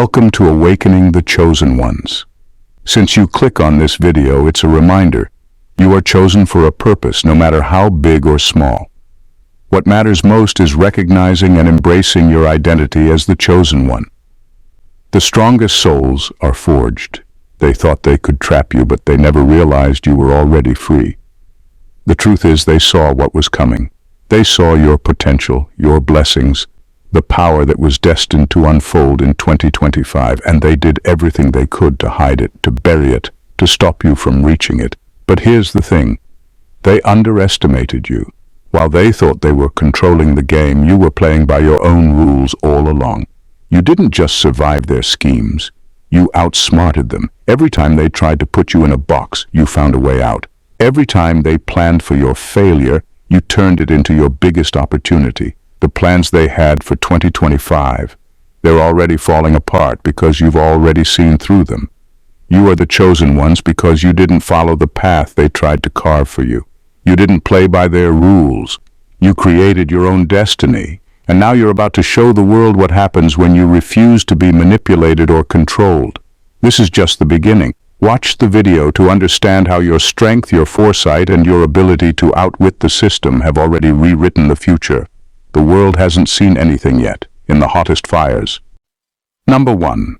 Welcome to Awakening the Chosen Ones. Since you click on this video, it's a reminder. You are chosen for a purpose, no matter how big or small. What matters most is recognizing and embracing your identity as the chosen one. The strongest souls are forged. They thought they could trap you, but they never realized you were already free. The truth is, they saw what was coming. They saw your potential, your blessings, the power that was destined to unfold in 2025, and they did everything they could to hide it, to bury it, to stop you from reaching it. But here's the thing. They underestimated you. While they thought they were controlling the game, you were playing by your own rules all along. You didn't just survive their schemes. You outsmarted them. Every time they tried to put you in a box, you found a way out. Every time they planned for your failure, you turned it into your biggest opportunity. The plans they had for 2025, they're already falling apart because you've already seen through them. You are the chosen ones because you didn't follow the path they tried to carve for you. You didn't play by their rules. You created your own destiny. And now you're about to show the world what happens when you refuse to be manipulated or controlled. This is just the beginning. Watch the video to understand how your strength, your foresight, and your ability to outwit the system have already rewritten the future. The world hasn't seen anything yet, in the hottest fires. Number 1.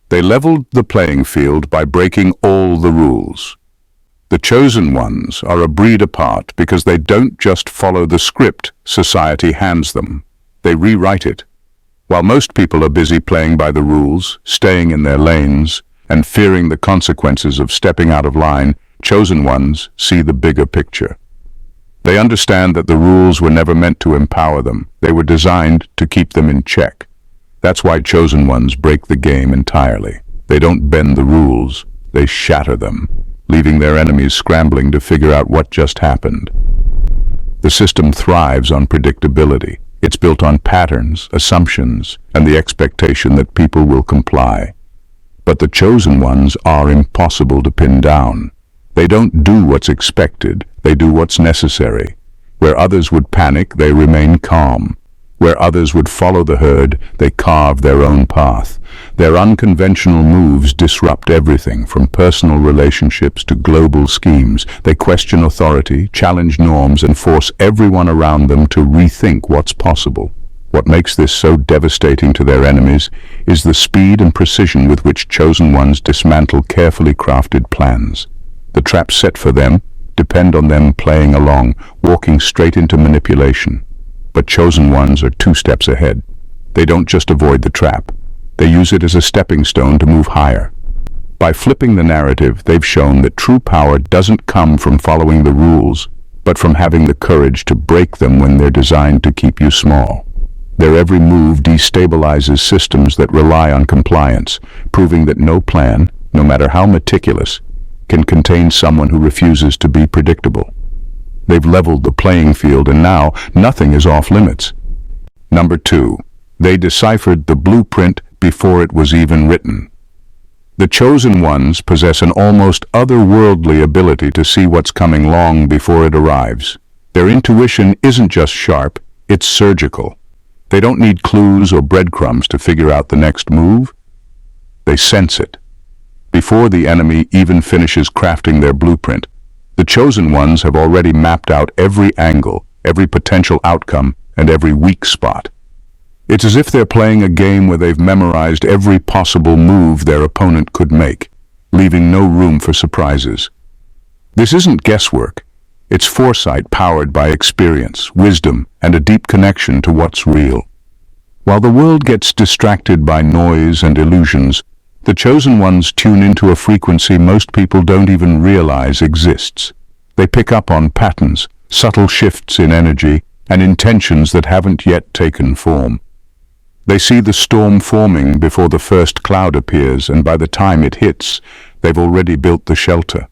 They leveled the playing field by breaking all the rules. The chosen ones are a breed apart because they don't just follow the script society hands them. They rewrite it. While most people are busy playing by the rules, staying in their lanes, and fearing the consequences of stepping out of line, chosen ones see the bigger picture. They understand that the rules were never meant to empower them. They were designed to keep them in check. That's why chosen ones break the game entirely. They don't bend the rules, they shatter them, leaving their enemies scrambling to figure out what just happened. The system thrives on predictability. It's built on patterns, assumptions, and the expectation that people will comply. But the chosen ones are impossible to pin down. They don't do what's expected, they do what's necessary. Where others would panic, they remain calm. Where others would follow the herd, they carve their own path. Their unconventional moves disrupt everything, from personal relationships to global schemes. They question authority, challenge norms, and force everyone around them to rethink what's possible. What makes this so devastating to their enemies is the speed and precision with which chosen ones dismantle carefully crafted plans. The traps set for them depend on them playing along, walking straight into manipulation. But chosen ones are 2 steps ahead. They don't just avoid the trap. They use it as a stepping stone to move higher. By flipping the narrative, they've shown that true power doesn't come from following the rules, but from having the courage to break them when they're designed to keep you small. Their every move destabilizes systems that rely on compliance, proving that no plan, no matter how meticulous, can contain someone who refuses to be predictable. They've leveled the playing field, and now nothing is off limits. Number 2. They deciphered the blueprint before it was even written. The chosen ones possess an almost otherworldly ability to see what's coming long before it arrives. Their intuition isn't just sharp, it's surgical. They don't need clues or breadcrumbs to figure out the next move. They sense it. Before the enemy even finishes crafting their blueprint, the chosen ones have already mapped out every angle, every potential outcome, and every weak spot. It's as if they're playing a game where they've memorized every possible move their opponent could make, leaving no room for surprises. This isn't guesswork. It's foresight powered by experience, wisdom, and a deep connection to what's real. While the world gets distracted by noise and illusions, the chosen ones tune into a frequency most people don't even realize exists. They pick up on patterns, subtle shifts in energy, and intentions that haven't yet taken form. They see the storm forming before the first cloud appears, and by the time it hits, they've already built the shelter.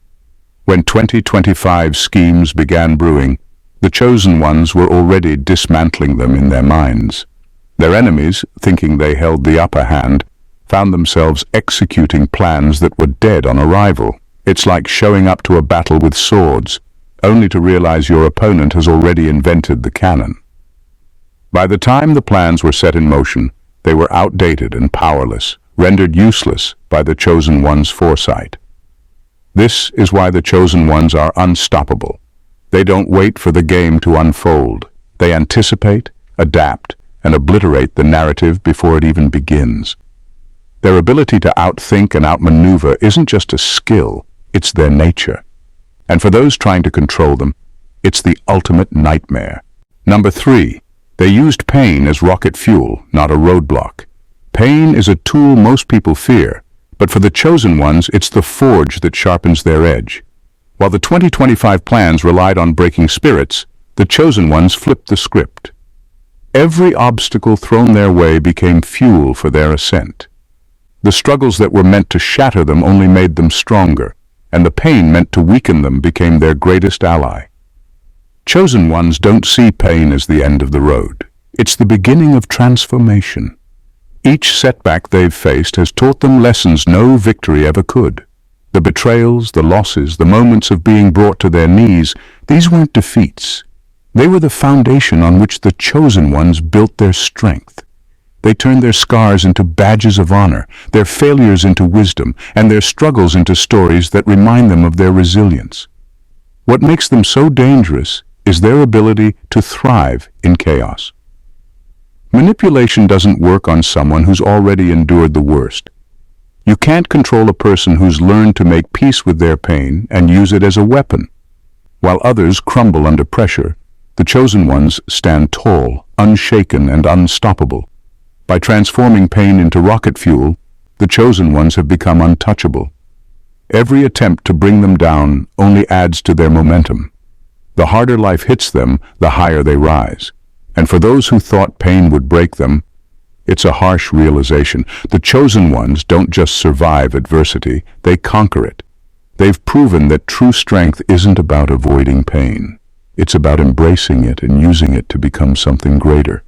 When 2025 schemes began brewing, the chosen ones were already dismantling them in their minds. Their enemies, thinking they held the upper hand, found themselves executing plans that were dead on arrival. It's like showing up to a battle with swords, only to realize your opponent has already invented the cannon. By the time the plans were set in motion, they were outdated and powerless, rendered useless by the chosen one's foresight. This is why the chosen ones are unstoppable. They don't wait for the game to unfold. They anticipate, adapt, and obliterate the narrative before it even begins. Their ability to outthink and outmaneuver isn't just a skill, it's their nature. And for those trying to control them, it's the ultimate nightmare. Number 3, they used pain as rocket fuel, not a roadblock. Pain is a tool most people fear, but for the chosen ones, it's the forge that sharpens their edge. While the 2025 plans relied on breaking spirits, the chosen ones flipped the script. Every obstacle thrown their way became fuel for their ascent. The struggles that were meant to shatter them only made them stronger, and the pain meant to weaken them became their greatest ally. Chosen ones don't see pain as the end of the road. It's the beginning of transformation. Each setback they've faced has taught them lessons no victory ever could. The betrayals, the losses, the moments of being brought to their knees, these weren't defeats. They were the foundation on which the chosen ones built their strength. They turned their scars into badges of honor, their failures into wisdom, and their struggles into stories that remind them of their resilience. What makes them so dangerous is their ability to thrive in chaos. Manipulation doesn't work on someone who's already endured the worst. You can't control a person who's learned to make peace with their pain and use it as a weapon. While others crumble under pressure, the chosen ones stand tall, unshaken, and unstoppable. By transforming pain into rocket fuel, the chosen ones have become untouchable. Every attempt to bring them down only adds to their momentum. The harder life hits them, the higher they rise. And for those who thought pain would break them, it's a harsh realization. The chosen ones don't just survive adversity, they conquer it. They've proven that true strength isn't about avoiding pain. It's about embracing it and using it to become something greater.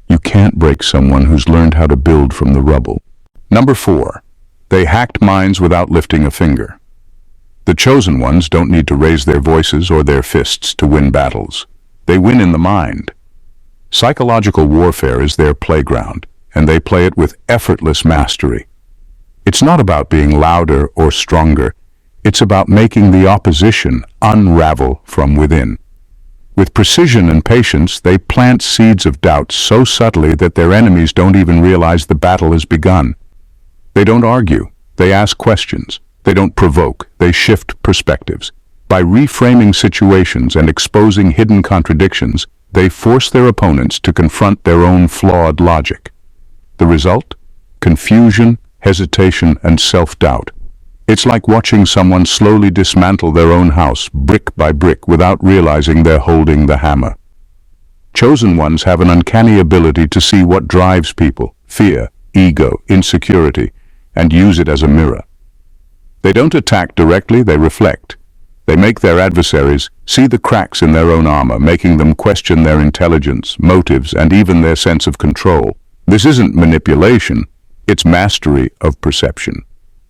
You can't break someone who's learned how to build from the rubble. Number 4, they hacked minds without lifting a finger. The chosen ones don't need to raise their voices or their fists to win battles. They win in the mind. Psychological warfare is their playground, and they play it with effortless mastery. It's not about being louder or stronger. It's about making the opposition unravel from within. With precision and patience, they plant seeds of doubt so subtly that their enemies don't even realize the battle has begun. They don't argue. They ask questions. They don't provoke. They shift perspectives. By reframing situations and exposing hidden contradictions, they force their opponents to confront their own flawed logic. The result? Confusion, hesitation, and self-doubt. It's like watching someone slowly dismantle their own house, brick by brick, without realizing they're holding the hammer. Chosen ones have an uncanny ability to see what drives people, fear, ego, insecurity, and use it as a mirror. They don't attack directly, they reflect. They make their adversaries see the cracks in their own armor, making them question their intelligence, motives, and even their sense of control. This isn't manipulation, it's mastery of perception.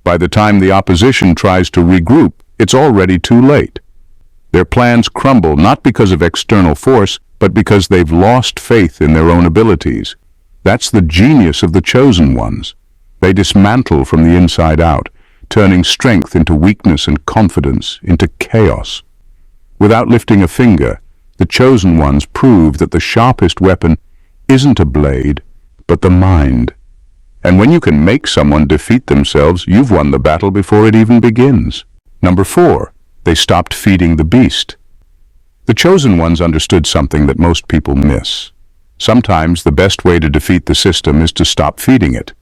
By the time the opposition tries to regroup, it's already too late. Their plans crumble not because of external force, but because they've lost faith in their own abilities. That's the genius of the chosen ones. They dismantle from the inside out, turning strength into weakness and confidence into chaos. Without lifting a finger, the chosen ones prove that the sharpest weapon isn't a blade, but the mind. And when you can make someone defeat themselves, you've won the battle before it even begins. Number 4, they stopped feeding the beast. The chosen ones understood something that most people miss. Sometimes the best way to defeat the system is to stop feeding it.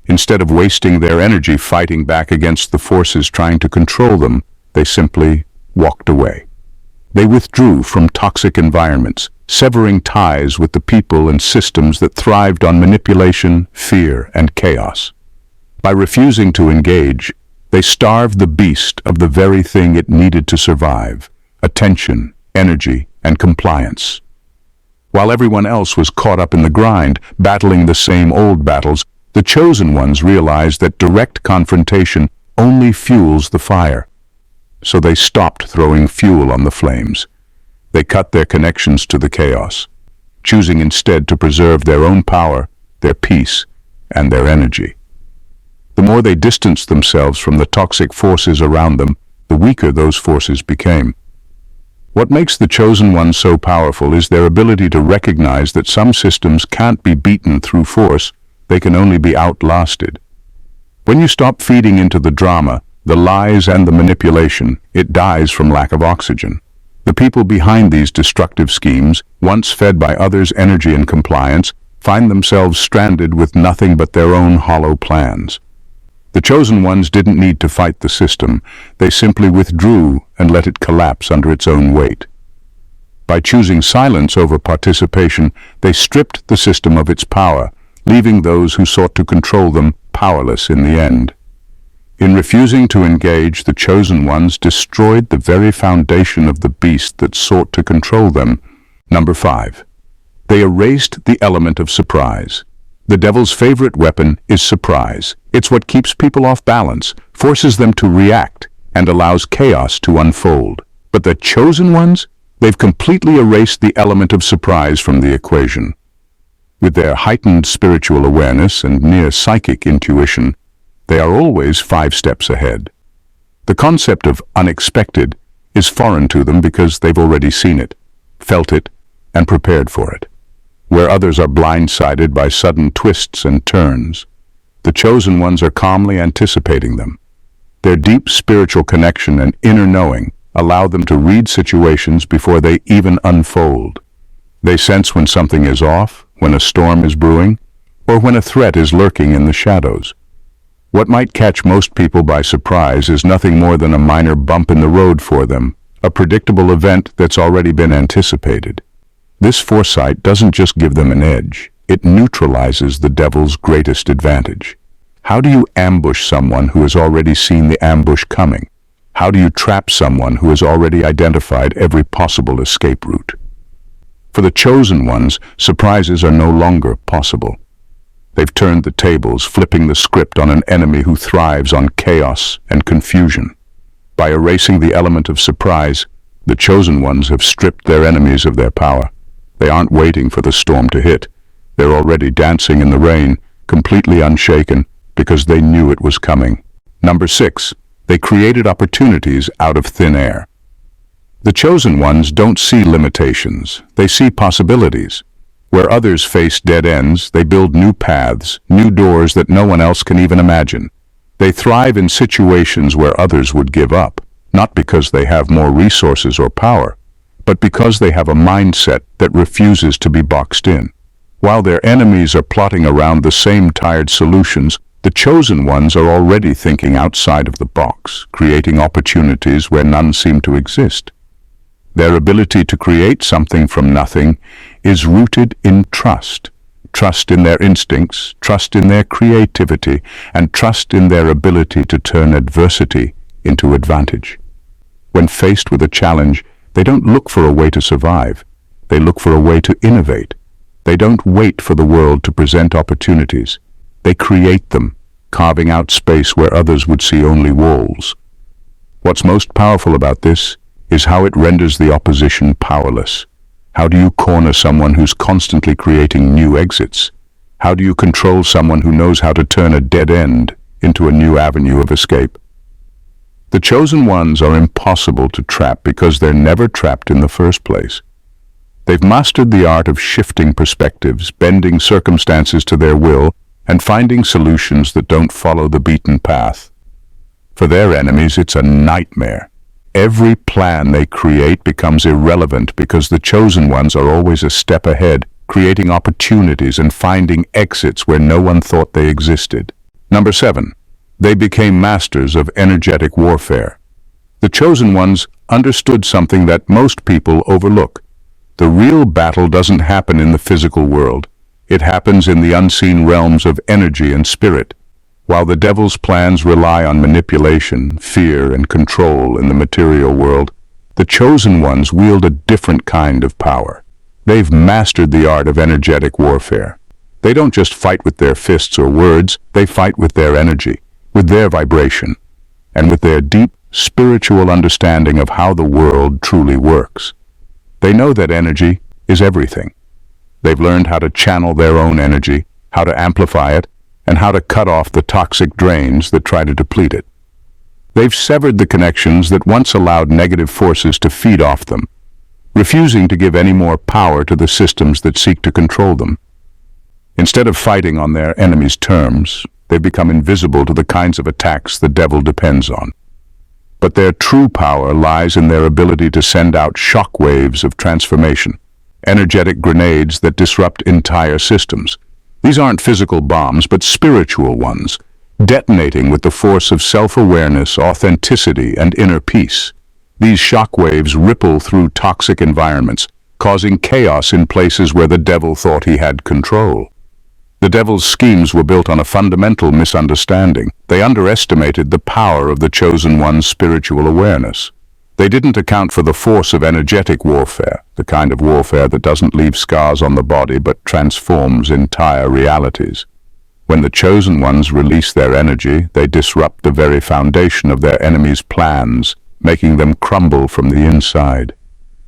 Instead of wasting their energy fighting back against the forces trying to control them, they simply walked away. They withdrew from toxic environments, severing ties with the people and systems that thrived on manipulation, fear, and chaos. By refusing to engage, they starved the beast of the very thing it needed to survive: attention, energy, and compliance. While everyone else was caught up in the grind, battling the same old battles, the chosen ones realized that direct confrontation only fuels the fire. So they stopped throwing fuel on the flames. They cut their connections to the chaos, choosing instead to preserve their own power, their peace, and their energy. The more they distanced themselves from the toxic forces around them, the weaker those forces became. What makes the chosen ones so powerful is their ability to recognize that some systems can't be beaten through force, they can only be outlasted. When you stop feeding into the drama, the lies and the manipulation, it dies from lack of oxygen. The people behind these destructive schemes, once fed by others' energy and compliance, find themselves stranded with nothing but their own hollow plans. The chosen ones didn't need to fight the system, they simply withdrew and let it collapse under its own weight. By choosing silence over participation, they stripped the system of its power, leaving those who sought to control them powerless in the end. In refusing to engage, the chosen ones destroyed the very foundation of the beast that sought to control them. Number 5. They erased the element of surprise. The devil's favorite weapon is surprise. It's what keeps people off balance, forces them to react, and allows chaos to unfold. But the chosen ones? They've completely erased the element of surprise from the equation. With their heightened spiritual awareness and near psychic intuition, they are always 5 steps ahead. The concept of unexpected is foreign to them because they've already seen it, felt it, and prepared for it. Where others are blindsided by sudden twists and turns, the chosen ones are calmly anticipating them. Their deep spiritual connection and inner knowing allow them to read situations before they even unfold. They sense when something is off, when a storm is brewing, or when a threat is lurking in the shadows. What might catch most people by surprise is nothing more than a minor bump in the road for them, a predictable event that's already been anticipated. This foresight doesn't just give them an edge, it neutralizes the devil's greatest advantage. How do you ambush someone who has already seen the ambush coming? How do you trap someone who has already identified every possible escape route? For the chosen ones, surprises are no longer possible. They've turned the tables, flipping the script on an enemy who thrives on chaos and confusion. By erasing the element of surprise, the chosen ones have stripped their enemies of their power. They aren't waiting for the storm to hit. They're already dancing in the rain, completely unshaken, because they knew it was coming. Number 6. They created opportunities out of thin air. The chosen ones don't see limitations, they see possibilities. Where others face dead ends, they build new paths, new doors that no one else can even imagine. They thrive in situations where others would give up, not because they have more resources or power, but because they have a mindset that refuses to be boxed in. While their enemies are plotting around the same tired solutions, the chosen ones are already thinking outside of the box, creating opportunities where none seem to exist. Their ability to create something from nothing is rooted in trust. Trust in their instincts, trust in their creativity, and trust in their ability to turn adversity into advantage. When faced with a challenge, they don't look for a way to survive. They look for a way to innovate. They don't wait for the world to present opportunities. They create them, carving out space where others would see only walls. What's most powerful about this is how it renders the opposition powerless. How do you corner someone who's constantly creating new exits? How do you control someone who knows how to turn a dead end into a new avenue of escape? The chosen ones are impossible to trap because they're never trapped in the first place. They've mastered the art of shifting perspectives, bending circumstances to their will, and finding solutions that don't follow the beaten path. For their enemies, it's a nightmare. Every plan they create becomes irrelevant because the chosen ones are always a step ahead, creating opportunities and finding exits where no one thought they existed. Number 7. They became masters of energetic warfare. The chosen ones understood something that most people overlook. The real battle doesn't happen in the physical world. It happens in the unseen realms of energy and spirit. While the devil's plans rely on manipulation, fear, and control in the material world, the chosen ones wield a different kind of power. They've mastered the art of energetic warfare. They don't just fight with their fists or words, they fight with their energy, with their vibration, and with their deep spiritual understanding of how the world truly works. They know that energy is everything. They've learned how to channel their own energy, how to amplify it, and how to cut off the toxic drains that try to deplete it. They've severed the connections that once allowed negative forces to feed off them, refusing to give any more power to the systems that seek to control them. Instead of fighting on their enemy's terms, they've become invisible to the kinds of attacks the devil depends on. But their true power lies in their ability to send out shock waves of transformation, energetic grenades that disrupt entire systems. These aren't physical bombs, but spiritual ones, detonating with the force of self-awareness, authenticity, and inner peace. These shock waves ripple through toxic environments, causing chaos in places where the devil thought he had control. The devil's schemes were built on a fundamental misunderstanding. They underestimated the power of the chosen one's spiritual awareness. They didn't account for the force of energetic warfare, the kind of warfare that doesn't leave scars on the body but transforms entire realities. When the chosen ones release their energy, they disrupt the very foundation of their enemy's plans, making them crumble from the inside.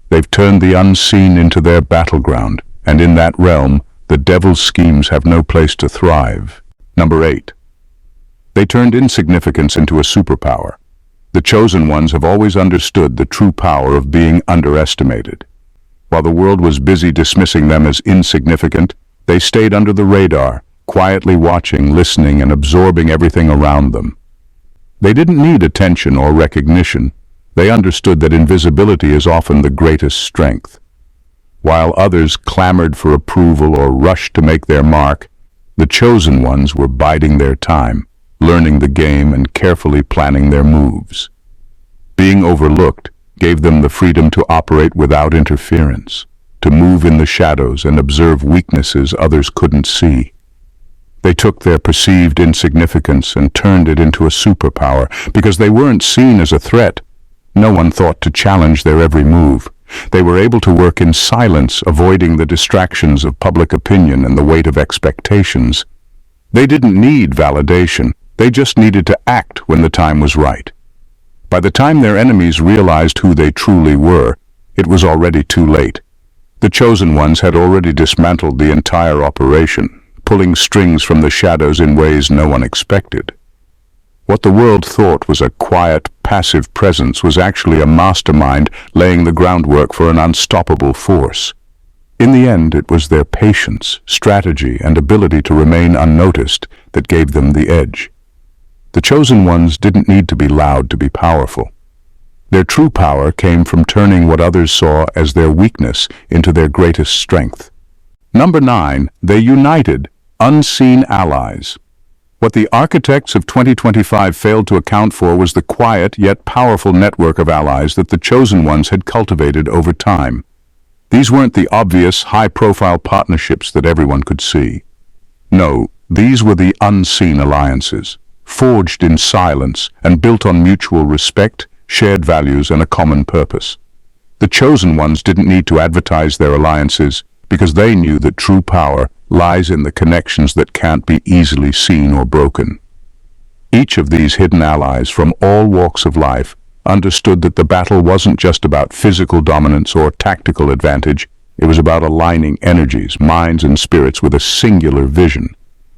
They've turned the unseen into their battleground, and in that realm, the devil's schemes have no place to thrive. Number 8. They turned insignificance into a superpower. The chosen ones have always understood the true power of being underestimated. While the world was busy dismissing them as insignificant, they stayed under the radar, quietly watching, listening, and absorbing everything around them. They didn't need attention or recognition. They understood that invisibility is often the greatest strength. While others clamored for approval or rushed to make their mark, the chosen ones were biding their time, learning the game and carefully planning their moves. Being overlooked gave them the freedom to operate without interference, to move in the shadows and observe weaknesses others couldn't see. They took their perceived insignificance and turned it into a superpower because they weren't seen as a threat. No one thought to challenge their every move. They were able to work in silence, avoiding the distractions of public opinion and the weight of expectations. They didn't need validation. They just needed to act when the time was right. By the time their enemies realized who they truly were, it was already too late. The chosen ones had already dismantled the entire operation, pulling strings from the shadows in ways no one expected. What the world thought was a quiet, passive presence was actually a mastermind laying the groundwork for an unstoppable force. In the end, it was their patience, strategy, and ability to remain unnoticed that gave them the edge. The chosen ones didn't need to be loud to be powerful. Their true power came from turning what others saw as their weakness into their greatest strength. Number 9, they united, unseen allies. What the architects of 2025 failed to account for was the quiet yet powerful network of allies that the chosen ones had cultivated over time. These weren't the obvious, high-profile partnerships that everyone could see. No, these were the unseen alliances, forged in silence and built on mutual respect, shared values, and a common purpose. The chosen ones didn't need to advertise their alliances because they knew that true power lies in the connections that can't be easily seen or broken. Each of these hidden allies from all walks of life understood that the battle wasn't just about physical dominance or tactical advantage. It was about aligning energies, minds, and spirits with a singular vision.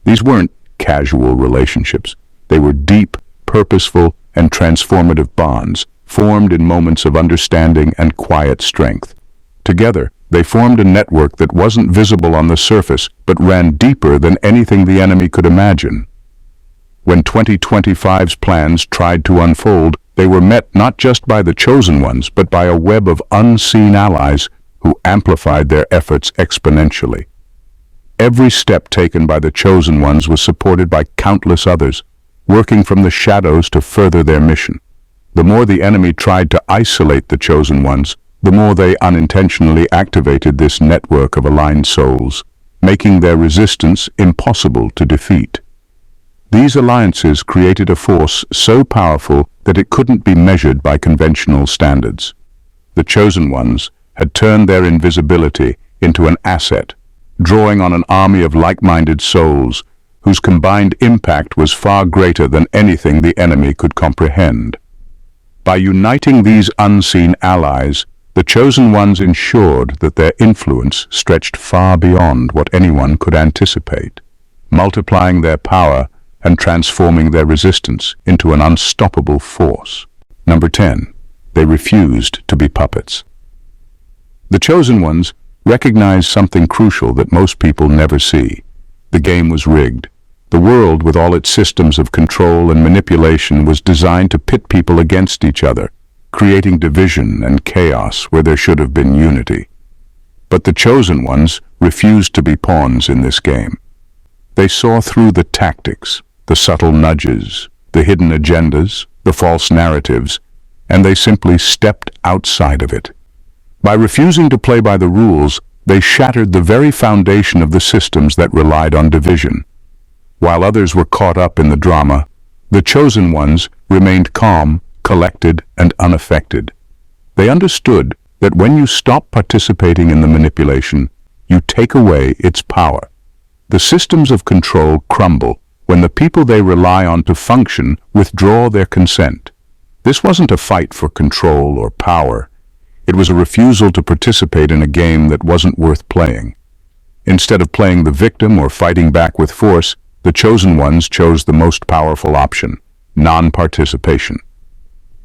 These weren't casual relationships. They were deep, purposeful, and transformative bonds, formed in moments of understanding and quiet strength. Together, they formed a network that wasn't visible on the surface, but ran deeper than anything the enemy could imagine. When 2025's plans tried to unfold, they were met not just by the chosen ones, but by a web of unseen allies who amplified their efforts exponentially. Every step taken by the chosen ones was supported by countless others, working from the shadows to further their mission. The more the enemy tried to isolate the chosen ones, the more they unintentionally activated this network of aligned souls, making their resistance impossible to defeat. These alliances created a force so powerful that it couldn't be measured by conventional standards. The chosen ones had turned their invisibility into an asset, drawing on an army of like-minded souls whose combined impact was far greater than anything the enemy could comprehend. By uniting these unseen allies, the chosen ones ensured that their influence stretched far beyond what anyone could anticipate. multiplying their power and transforming their resistance into an unstoppable force. Number 10. They refused to be puppets. The chosen ones recognized something crucial that most people never see. The game was rigged. The world, with all its systems of control and manipulation, was designed to pit people against each other, creating division and chaos where there should have been unity. But the chosen ones refused to be pawns in this game. They saw through the tactics, the subtle nudges, the hidden agendas, the false narratives, and they simply stepped outside of it. By refusing to play by the rules, they shattered the very foundation of the systems that relied on division. While others were caught up in the drama, the chosen ones remained calm, collected, and unaffected. They understood that when you stop participating in the manipulation, you take away its power. The systems of control crumble when the people they rely on to function withdraw their consent. This wasn't a fight for control or power. It was a refusal to participate in a game that wasn't worth playing. Instead of playing the victim or fighting back with force, the chosen ones chose the most powerful option, non-participation.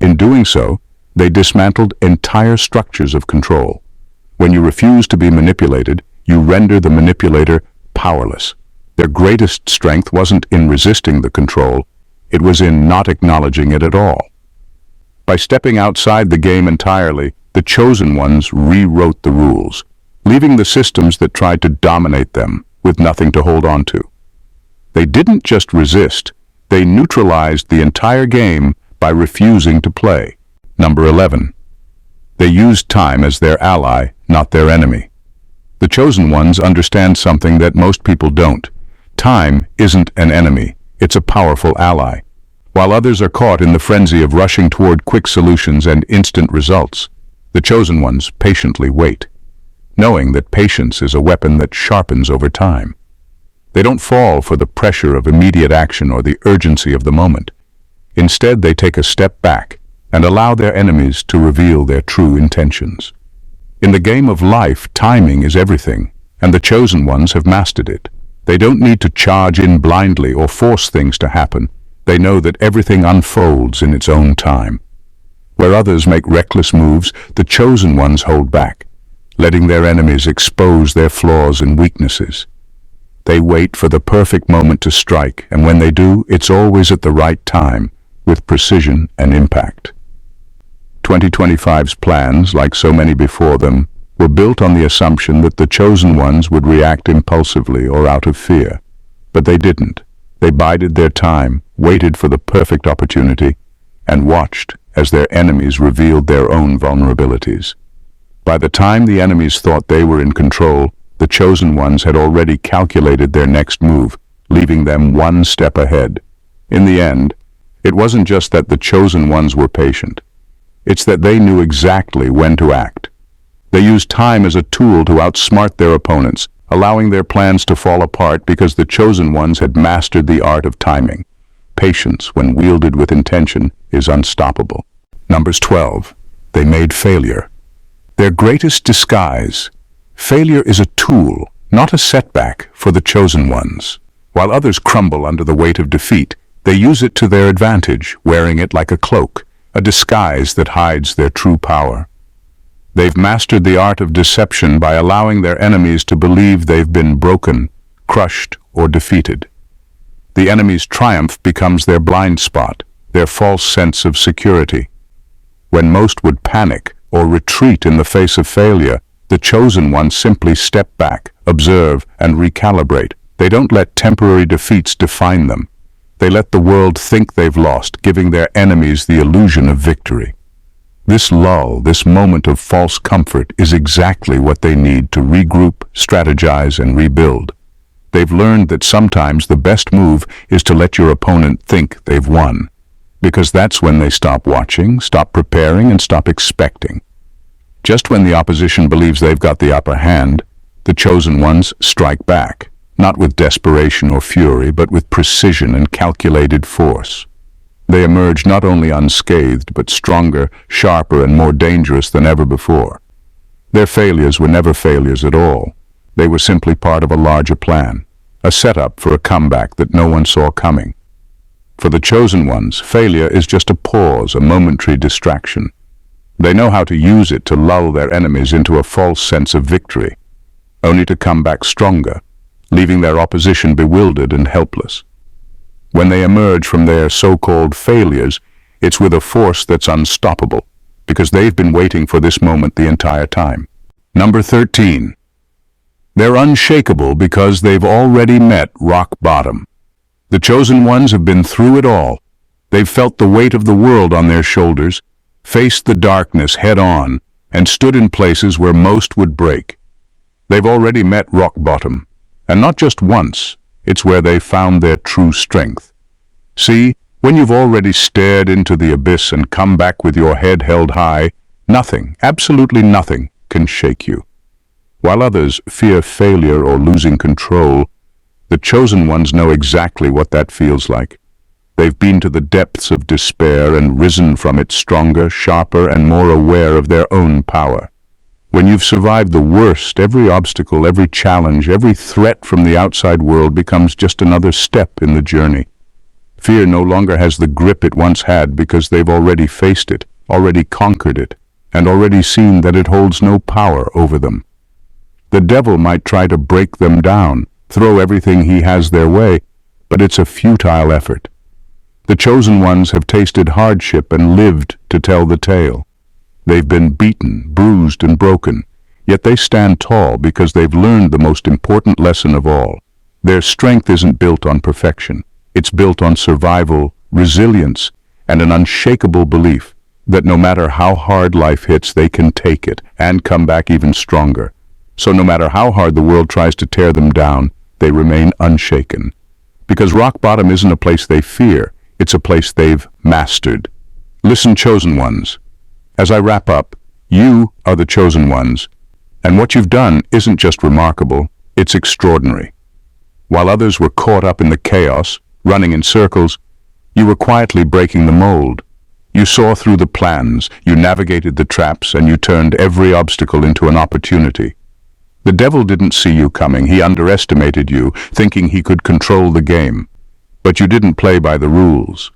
In doing so, they dismantled entire structures of control. When you refuse to be manipulated, you render the manipulator powerless. Their greatest strength wasn't in resisting the control, it was in not acknowledging it at all. By stepping outside the game entirely, the chosen ones rewrote the rules, leaving the systems that tried to dominate them with nothing to hold on to. They didn't just resist, they neutralized the entire game by refusing to play. Number 11. They used time as their ally, not their enemy. The chosen ones understand something that most people don't. Time isn't an enemy, it's a powerful ally. While others are caught in the frenzy of rushing toward quick solutions and instant results, the chosen ones patiently wait, knowing that patience is a weapon that sharpens over time. They don't fall for the pressure of immediate action or the urgency of the moment. Instead, they take a step back and allow their enemies to reveal their true intentions. In the game of life, timing is everything, and the chosen ones have mastered it. They don't need to charge in blindly or force things to happen. They know that everything unfolds in its own time. Where others make reckless moves, the chosen ones hold back, letting their enemies expose their flaws and weaknesses. They wait for the perfect moment to strike, and when they do, it's always at the right time, with precision and impact. 2025's plans, like so many before them, were built on the assumption that the chosen ones would react impulsively or out of fear. But they didn't. They bided their time, waited for the perfect opportunity, and watched as their enemies revealed their own vulnerabilities. By the time the enemies thought they were in control, the chosen ones had already calculated their next move, leaving them one step ahead. In the end, it wasn't just that the chosen ones were patient. It's that they knew exactly when to act. They used time as a tool to outsmart their opponents, allowing their plans to fall apart because the chosen ones had mastered the art of timing. Patience, when wielded with intention, is unstoppable. Numbers 12. They made failure their greatest disguise. Failure is a tool, not a setback, for the chosen ones. While others crumble under the weight of defeat, they use it to their advantage, wearing it like a cloak, a disguise that hides their true power. They've mastered the art of deception by allowing their enemies to believe they've been broken, crushed, or defeated. The enemy's triumph becomes their blind spot, their false sense of security. When most would panic or retreat in the face of failure, the chosen ones simply step back, observe, and recalibrate. They don't let temporary defeats define them. They let the world think they've lost, giving their enemies the illusion of victory. This lull, this moment of false comfort, is exactly what they need to regroup, strategize, and rebuild. They've learned that sometimes the best move is to let your opponent think they've won, because that's when they stop watching, stop preparing, and stop expecting. Just when the opposition believes they've got the upper hand, the chosen ones strike back, not with desperation or fury, but with precision and calculated force. They emerge not only unscathed, but stronger, sharper, and more dangerous than ever before. Their failures were never failures at all. They were simply part of a larger plan, a setup for a comeback that no one saw coming. For the chosen ones, failure is just a pause, a momentary distraction. They know how to use it to lull their enemies into a false sense of victory, only to come back stronger, leaving their opposition bewildered and helpless. When they emerge from their so-called failures, it's with a force that's unstoppable, because they've been waiting for this moment the entire time. Number 13. They're unshakable because they've already met rock bottom. The chosen ones have been through it all. They've felt the weight of the world on their shoulders, faced the darkness head-on, and stood in places where most would break. They've already met rock bottom, and not just once, it's where they found their true strength. See, when you've already stared into the abyss and come back with your head held high, nothing, absolutely nothing, can shake you. While others fear failure or losing control, the chosen ones know exactly what that feels like. They've been to the depths of despair and risen from it stronger, sharper, and more aware of their own power. When you've survived the worst, every obstacle, every challenge, every threat from the outside world becomes just another step in the journey. Fear no longer has the grip it once had because they've already faced it, already conquered it, and already seen that it holds no power over them. The devil might try to break them down, throw everything he has their way, but it's a futile effort. The chosen ones have tasted hardship and lived to tell the tale. They've been beaten, bruised, and broken, yet they stand tall because they've learned the most important lesson of all. Their strength isn't built on perfection. It's built on survival, resilience, and an unshakable belief that no matter how hard life hits, they can take it and come back even stronger. So no matter how hard the world tries to tear them down, they remain unshaken. Because rock bottom isn't a place they fear, it's a place they've mastered. Listen, chosen ones. As I wrap up, you are the chosen ones, and what you've done isn't just remarkable, it's extraordinary. While others were caught up in the chaos, running in circles, you were quietly breaking the mold. You saw through the plans, you navigated the traps, and you turned every obstacle into an opportunity. The devil didn't see you coming. He underestimated you, thinking he could control the game. But you didn't play by the rules.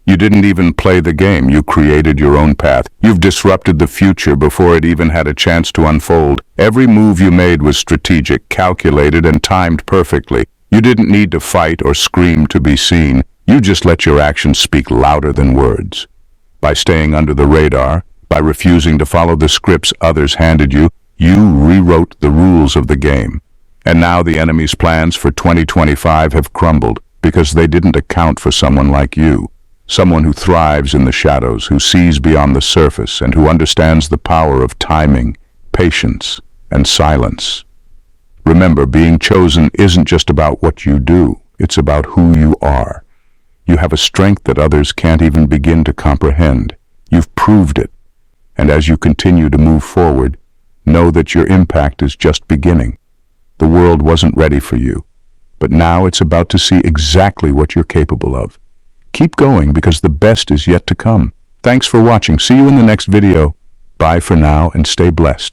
You didn't even play the game. You created your own path. You've disrupted the future before it even had a chance to unfold. Every move you made was strategic, calculated, and timed perfectly. You didn't need to fight or scream to be seen. You just let your actions speak louder than words. By staying under the radar, by refusing to follow the scripts others handed you, you rewrote the rules of the game. And now the enemy's plans for 2025 have crumbled because they didn't account for someone like you. Someone who thrives in the shadows, who sees beyond the surface, and who understands the power of timing, patience, and silence. Remember, being chosen isn't just about what you do, it's about who you are. You have a strength that others can't even begin to comprehend. You've proved it. And as you continue to move forward, know that your impact is just beginning. The world wasn't ready for you, but now it's about to see exactly what you're capable of. Keep going because the best is yet to come. Thanks for watching. See you in the next video. Bye for now and stay blessed.